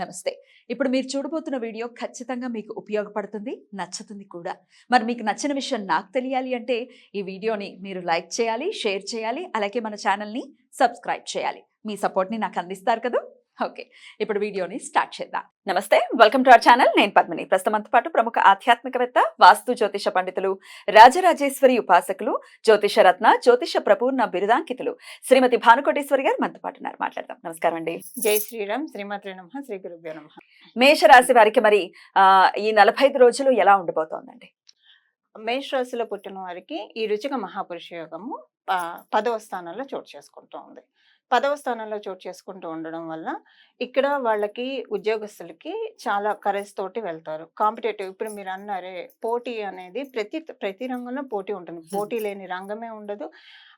నమస్తే. ఇప్పుడు మీరు చూడబోతున్న వీడియో ఖచ్చితంగా మీకు ఉపయోగపడుతుంది, నచ్చుతుంది కూడా. మరి మీకు నచ్చిన విషయం నాకు తెలియాలి అంటే ఈ వీడియోని మీరు లైక్ చేయాలి, షేర్ చేయాలి, అలాగే మన ఛానల్‌ని సబ్స్క్రైబ్ చేయాలి. మీ సపోర్ట్‌ని నాకు అందిస్తారు కదూ! ఓకే. ఇప్పుడు వీడియోని స్టార్ట్ చేద్దాం. నమస్తే. Welcome to our channel. నేను పద్మిని. ప్రస్తుతంతో పాటు ప్రముఖ ఆధ్యాత్మికవేత్త, వాస్తు జ్యోతిష పండితులు, రాజరాజేశ్వరి ఉపాసకులు, జ్యోతిష రత్న, జ్యోతిష ప్రపూర్ణ బిరుదాంకితులు శ్రీమతి భానుకోటేశ్వరి గారు మనతో పాటు ఉన్నారు. మాట్లాడదాం. నమస్కారం అండి. జై శ్రీరామ్. శ్రీమాత్రే నమః. శ్రీ గురుభ్యో నమః. మేషరాశి వారికి మరి ఈ 45 రోజులు ఎలా ఉండబోతోందండి? మేష రాశిలో పుట్టిన వారికి ఈ రుచిక మహాపురుష యోగము 10వ స్థానంలో చోటు చేసుకుంటూ ఉంది. 10వ స్థానంలో చోటు చేసుకుంటూ ఉండడం వల్ల ఇక్కడ వాళ్ళకి ఉద్యోగస్తులకి చాలా కరేజ్ తోటి వెళ్తారు. కాంపిటేటివ్ ఇప్పుడు మీరు అన్నారే పోటీ అనేది ప్రతి రంగంలో పోటీ ఉంటుంది. పోటీ లేని రంగమే ఉండదు.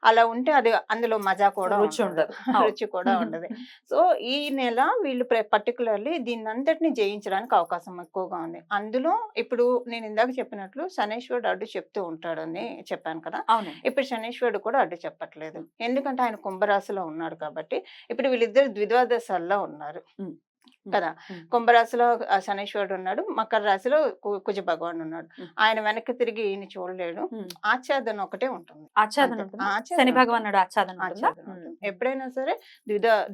అలా ఉంటే అది అందులో మజా కూడా రుచి ఉండదు. రుచి కూడా ఉండదు. సో ఈ నెల వీళ్ళు పర్టికులర్లీ దీన్ని అంతటిని జయించడానికి అవకాశం ఎక్కువగా ఉంది. అందులో ఇప్పుడు నేను ఇందాక చెప్పినట్లు శనేశ్వరుడు అడ్డు చెప్తూ ఉంటాడని చెప్పాను కదా. అవును. ఇప్పుడు శనేశ్వరుడు కూడా అడ్డు చెప్పట్లేదు. ఎందుకంటే ఆయన కుంభరాశిలో ఉన్నాడు కాబట్టి. ఇప్పుడు వీళ్ళిద్దరు ద్విద్వాదశాల్లో ఉన్నారు కదా. కుంభరాశిలో శనేశ్వరుడు ఉన్నాడు, మకర రాశిలో కుజ భగవాన్ ఉన్నాడు. ఆయన వెనక్కి తిరిగి ఈయన చూడలేడు. ఆచ్ఛాదన ఒకటే ఉంటుంది. శని భగవానుడు ఆచ్ఛాదన ఉంటుంది. ఎప్పుడైనా సరే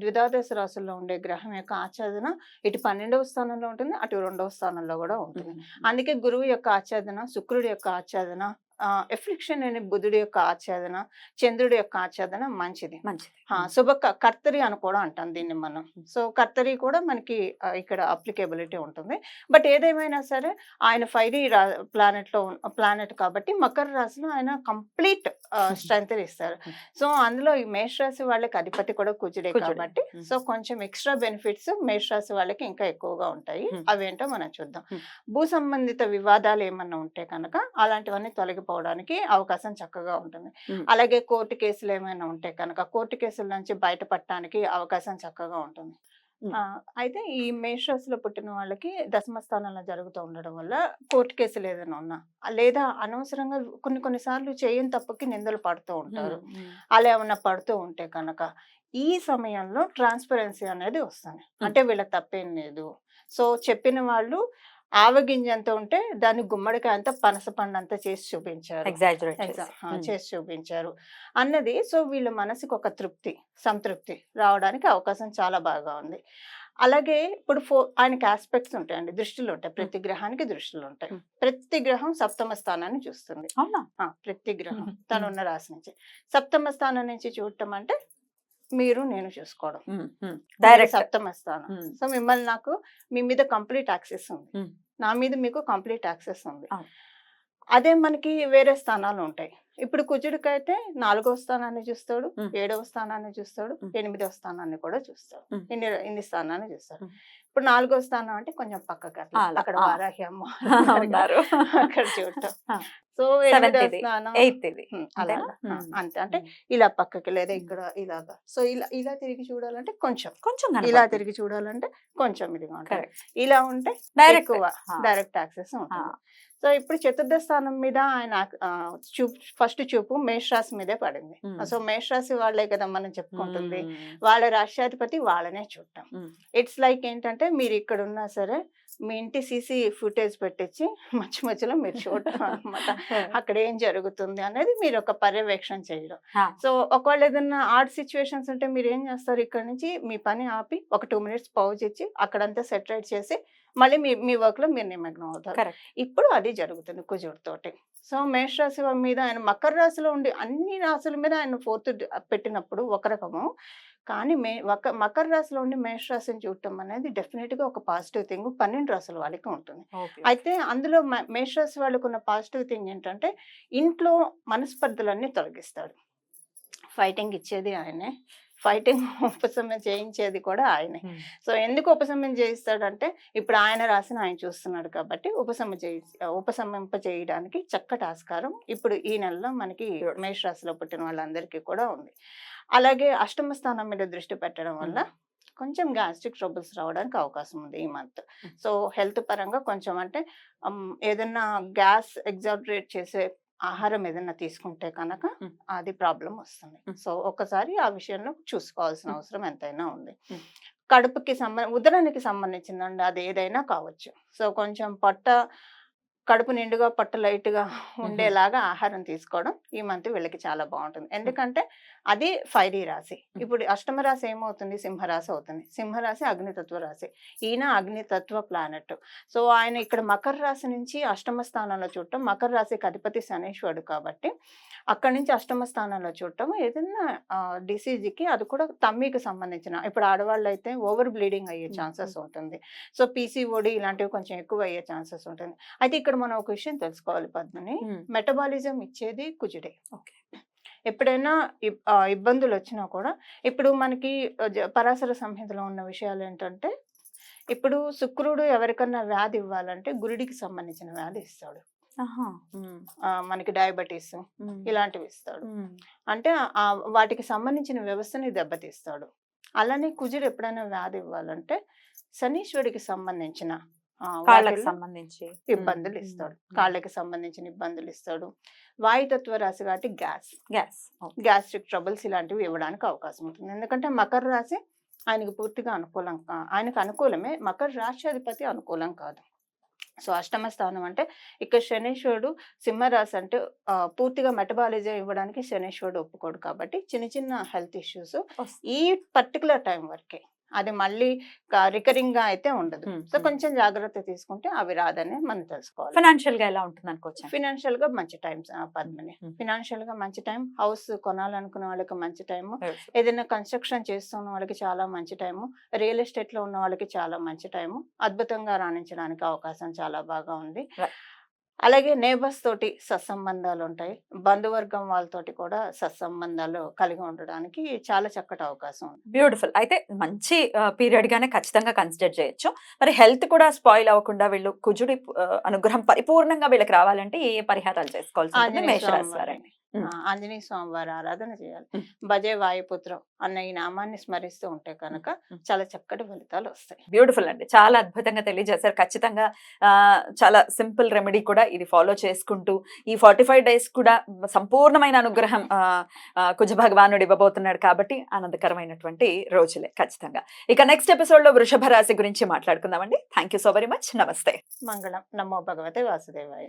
ద్విదాదశ రాశుల్లో ఉండే గ్రహం యొక్క ఆచ్ఛాదన ఇటు 12వ స్థానంలో ఉంటుంది, అటు 2వ స్థానంలో కూడా ఉంటుంది. అందుకే గురువు యొక్క ఆచ్ఛాదన, శుక్రుడి యొక్క ఆచ్ఛాదన, ఎఫ్లిక్షన్ అనే బుధుడి యొక్క ఆచ్ఛాదన, చంద్రుడి యొక్క ఆచ్ఛాదన మంచిది. శుభ కర్తరి అని కూడా అంటాం దీన్ని మనం. సో కర్తరి కూడా మనకి ఇక్కడ అప్లికేబిలిటీ ఉంటుంది. బట్ ఏదేమైనా సరే ఆయన ఫైరీ ప్లానెట్ కాబట్టి మకర రాశిలో ఆయన కంప్లీట్ స్ట్రెంత్ ఇస్తారు. సో అందులో ఈ మేష రాశి వాళ్ళకి అధిపతి కూడా కుజుడే కాబట్టి సో కొంచెం ఎక్స్ట్రా బెనిఫిట్స్ మేష రాశి వాళ్ళకి ఇంకా ఎక్కువగా ఉంటాయి. అవేంటో మనం చూద్దాం. భూ సంబంధిత వివాదాలు ఏమన్నా ఉంటే కనుక అలాంటివన్నీ తొలగిపోవడానికి అవకాశం చక్కగా ఉంటుంది. అలాగే కోర్టు కేసులు ఏమైనా ఉంటే కనుక కోర్టు కేసుల నుంచి బయటపడటానికి అవకాశం చక్కగా ఉంటుంది. అయితే ఈ మేషరాశిలో పుట్టిన వాళ్ళకి దశమ స్థానంలో జరుగుతూ ఉండడం వల్ల కోర్టు కేసులు ఏదైనా ఉన్నా లేదా అనవసరంగా కొన్ని సార్లు చేయని తప్పుకి నిందలు పడుతూ ఉంటారు. అలా ఏమన్నా పడుతూ ఉంటే కనుక ఈ సమయంలో ట్రాన్స్పరెన్సీ అనేది వస్తుంది. అంటే వీళ్ళ తప్పేం లేదు. సో చెప్పిన వాళ్ళు ఆవగింజంత ఉంటే దాన్ని గుమ్మడికాయ అంతా పనస పండు అంతా చేసి చూపించారు చేసి చూపించారు అన్నది. సో వీళ్ళ మనసుకు ఒక సంతృప్తి రావడానికి అవకాశం చాలా బాగా ఉంది. అలాగే ఇప్పుడు ఆయనకి ఆస్పెక్ట్స్ ఉంటాయండి, దృష్టిలు ఉంటాయి. ప్రతి గ్రహానికి దృష్టిలు ఉంటాయి. ప్రతి గ్రహం సప్తమ స్థానాన్ని చూస్తుంది. ప్రతి గ్రహం తనున్న రాశి నుంచి సప్తమ స్థానం నుంచి చూడటం అంటే మీరు నేను చూసుకోవడం సప్తమ స్థానం. సో మిమ్మల్ని నాకు మీ మీద కంప్లీట్ యాక్సెస్ ఉంది, నా మీద మీకు కంప్లీట్ యాక్సెస్ ఉంది. అదే మనకి వేరే స్థానాలు ఉంటాయి. ఇప్పుడు కుజుడికైతే 4వ స్థానాన్ని చూస్తాడు, 7వ స్థానాన్ని చూస్తాడు, 8వ స్థానాన్ని కూడా చూస్తాడు. ఇన్ని స్థానాన్ని చూస్తాడు. ఇప్పుడు 4వ స్థానం అంటే కొంచెం పక్కకి అక్కడ వారాహి అమ్మ అక్కడ చూడటం. సో 8వ స్థానం అంతే. అంటే ఇలా పక్కకి లేదా ఇక్కడ ఇలాగా. సో ఇలా తిరిగి చూడాలంటే కొంచెం ఇలా తిరిగి చూడాలంటే కొంచెం ఇదిగా ఉంటుంది. ఇలా ఉంటే డైరెక్ట్ యాక్సెస్ ఉంటుంది. సో ఇప్పుడు చతుర్థ స్థానం మీద ఆయన ఫస్ట్ చూపు మేషరాశి మీదే పడింది. సో మేషరాశి వాళ్ళే కదా మనం చెప్పుకుంటుంది. వాళ్ళ రాష్ట్రాధిపతి వాళ్ళనే చూడటం. ఇట్స్ లైక్ ఏంటంటే మీరు ఇక్కడ ఉన్నా సరే మీ ఇంటి సీసీ ఫుటేజ్ పెట్టించి మధ్యలో మీరు చూడటం అనమాట. అక్కడ ఏం జరుగుతుంది అనేది మీరు ఒక పర్యవేక్షణ చేయడం. సో ఒకవేళ ఏదైనా ఆడ్ సిచ్యువేషన్స్ ఉంటే మీరు ఏం చేస్తారు, ఇక్కడ నుంచి మీ పని ఆపి ఒక 2 minutes పౌజ్ ఇచ్చి అక్కడంతా సెటరేట్ చేసి మళ్ళీ మీ వర్క్ లో మీరు నిమగ్నం అవుతారు. ఇప్పుడు అది జరుగుతుంది కుజుడితోటి. సో మేషరాశి మీద ఆయన మకర రాశిలో ఉండి అన్ని రాశుల మీద ఆయన 4th పెట్టినప్పుడు ఒక రకము, కానీ మకర రాశిలో ఉండి మేషరాశిని చూడటం అనేది డెఫినెట్ గా ఒక పాజిటివ్ థింగ్ 12 రాశుల వాళ్ళకి ఉంటుంది. అయితే అందులో మేషరాశి వాళ్ళకు ఉన్న పాజిటివ్ థింగ్ ఏంటంటే ఇంట్లో మనస్పర్ధలన్నీ తొలగిస్తాడు. ఫైటింగ్ ఇచ్చేది ఆయనే, ఫైటింగ్ ఉపశమనం చేయించేది కూడా ఆయనే. సో ఎందుకు ఉపశమనం చేయిస్తాడంటే ఇప్పుడు ఆయన రాసిన ఆయన చూస్తున్నాడు కాబట్టి ఉపశమింప చేయడానికి చక్కటి ఆస్కారం ఇప్పుడు ఈ నెలలో మనకి మేషరాశిలో పుట్టిన వాళ్ళందరికీ కూడా ఉంది. అలాగే అష్టమ స్థానం మీద దృష్టి పెట్టడం వల్ల కొంచెం గ్యాస్ట్రిక్ ట్రబుల్స్ రావడానికి అవకాశం ఉంది ఈ మంత్. సో హెల్త్ పరంగా కొంచెం అంటే ఏదన్నా గ్యాస్ ఎగ్జాగరేట్ చేసే ఆహారం ఏదైనా తీసుకుంటే కనుక అది ప్రాబ్లం వస్తుంది. సో ఒకసారి ఆ విషయంలో చూసుకోవాల్సిన అవసరం ఎంతైనా ఉంది. కడుపుకి ఉదరానికి సంబంధించిందండి, అది ఏదైనా కావచ్చు. సో కొంచెం కడుపు నిండుగా పొట్ట లైట్‌గా ఉండేలాగా ఆహారం తీసుకోవడం ఈ మంత్ వీళ్ళకి చాలా బావుంటుంది. ఎందుకంటే అది ఫైరీ రాశి. ఇప్పుడు అష్టమ రాశి ఏమవుతుంది? సింహరాశి అవుతుంది. సింహరాశి అగ్నితత్వ రాశి. ఈయన అగ్నితత్వ ప్లానెట్. సో ఆయన ఇక్కడ మకర రాశి నుంచి అష్టమ స్థానంలో చూడటం, మకర రాశికి అధిపతి శనీశ్వరుడు కాబట్టి అక్కడి నుంచి అష్టమ స్థానంలో చూడటం ఏదైనా డిసీజ్‌కి, అది కూడా తమ్మికి సంబంధించిన, ఇప్పుడు ఆడవాళ్ళైతే ఓవర్ బ్లీడింగ్ అయ్యే ఛాన్సెస్ ఉంటుంది. సో పీసీఓడి ఇలాంటివి కొంచెం ఎక్కువ అయ్యే ఛాన్సెస్ ఉంటుంది. అయితే ఇక్కడ మనం ఒక విషయం తెలుసుకోవాలి పద్మిని, మెటబాలిజం ఇచ్చేది కుజుడే. ఓకే. ఎప్పుడైనా ఇబ్బందులు వచ్చినా కూడా, ఇప్పుడు మనకి పరాశర సంహితలో ఉన్న విషయాలు ఏంటంటే, ఇప్పుడు శుక్రుడు ఎవరికన్నా వ్యాధి ఇవ్వాలంటే గురుడికి సంబంధించిన వ్యాధి ఇస్తాడు. మనకి డయాబెటీస్ ఇలాంటివి ఇస్తాడు. అంటే వాటికి సంబంధించిన వ్యవస్థని దెబ్బతీస్తాడు. అలానే కుజుడు ఎప్పుడైనా వ్యాధి ఇవ్వాలంటే శనీశ్వరుడికి సంబంధించిన కాళ్ళకి సంబంధించి ఇబ్బందులు ఇస్తాడు. కాళ్ళకి సంబంధించిన ఇబ్బందులు ఇస్తాడు. వాయుతత్వ రాశి కాబట్టి గ్యాస్ట్రిక్ ట్రబుల్స్ ఇలాంటివి ఇవ్వడానికి అవకాశం ఉంటుంది. ఎందుకంటే మకర రాశి ఆయనకు పూర్తిగా ఆయనకు అనుకూలమే, మకర రాష్ట్రాధిపతి అనుకూలం కాదు. సో అష్టమ స్థానం అంటే ఇక్కడ శనీశ్వరుడు, సింహరాశి అంటే పూర్తిగా మెటబాలిజం ఇవ్వడానికి శనీశ్వరుడు ఒప్పుకోడు కాబట్టి చిన్న చిన్న హెల్త్ ఇష్యూస్ ఈ పర్టికులర్ టైం వరకే, అది మళ్ళీ రికరింగ్ గా అయితే ఉండదు. సో కొంచెం జాగ్రత్త తీసుకుంటే అవి రాదని మనం తెలుసుకోవాలి. ఫైనాన్షియల్ గా ఎలా ఉంటుంది అనుకోవచ్చు? ఫినాన్షియల్ గా మంచి టైం పద్మిని, ఫినాన్షియల్ గా మంచి టైం. హౌస్ కొనాలనుకున్న వాళ్ళకి మంచి టైము, ఏదైనా కన్స్ట్రక్షన్ చేస్తున్న వాళ్ళకి చాలా మంచి టైము, రియల్ ఎస్టేట్ లో ఉన్న వాళ్ళకి చాలా మంచి టైము. అద్భుతంగా రాణించడానికి అవకాశం చాలా బాగా ఉంది. అలాగే నేబర్స్ తోటి సత్సంబంధాలు ఉంటాయి, బంధువర్గం వాళ్ళతోటి కూడా సత్సంబంధాలు కలిగి ఉండడానికి చాలా చక్కటి అవకాశం ఉంది. బ్యూటిఫుల్. అయితే మంచి పీరియడ్ గానే ఖచ్చితంగా కన్సిడర్ చేయొచ్చు. మరి హెల్త్ కూడా స్పాయిల్ అవ్వకుండా వీళ్ళు కుజుడి అనుగ్రహం పరిపూర్ణంగా వీళ్ళకి రావాలంటే ఏ పరిహారాలు చేసుకోవాల్సి ఉంటుంది? మేషరాశి వారండి. ఆంజనేయ స్వామి వారి ఆరాధన చేయాలి. భజే వాయుపుత్రం అన్న ఈ నామాన్ని స్మరిస్తూ ఉంటే కనుక చాలా చక్కటి ఫలితాలు వస్తాయి. బ్యూటిఫుల్ అండి, చాలా అద్భుతంగా తెలియజేశారు. ఖచ్చితంగా చాలా సింపుల్ రెమెడీ కూడా ఇది ఫాలో చేసుకుంటూ ఈ 45 days కూడా సంపూర్ణమైన అనుగ్రహం కుజ భగవానుడు ఇవ్వబోతున్నాడు కాబట్టి ఆనందకరమైనటువంటి రోజులే ఖచ్చితంగా. ఇక నెక్స్ట్ ఎపిసోడ్ లో వృషభ రాశి గురించి మాట్లాడుకుందామండి. Thank you so very much. నమస్తే. మంగళం. నమో భగవతే వాసుదేవాయ.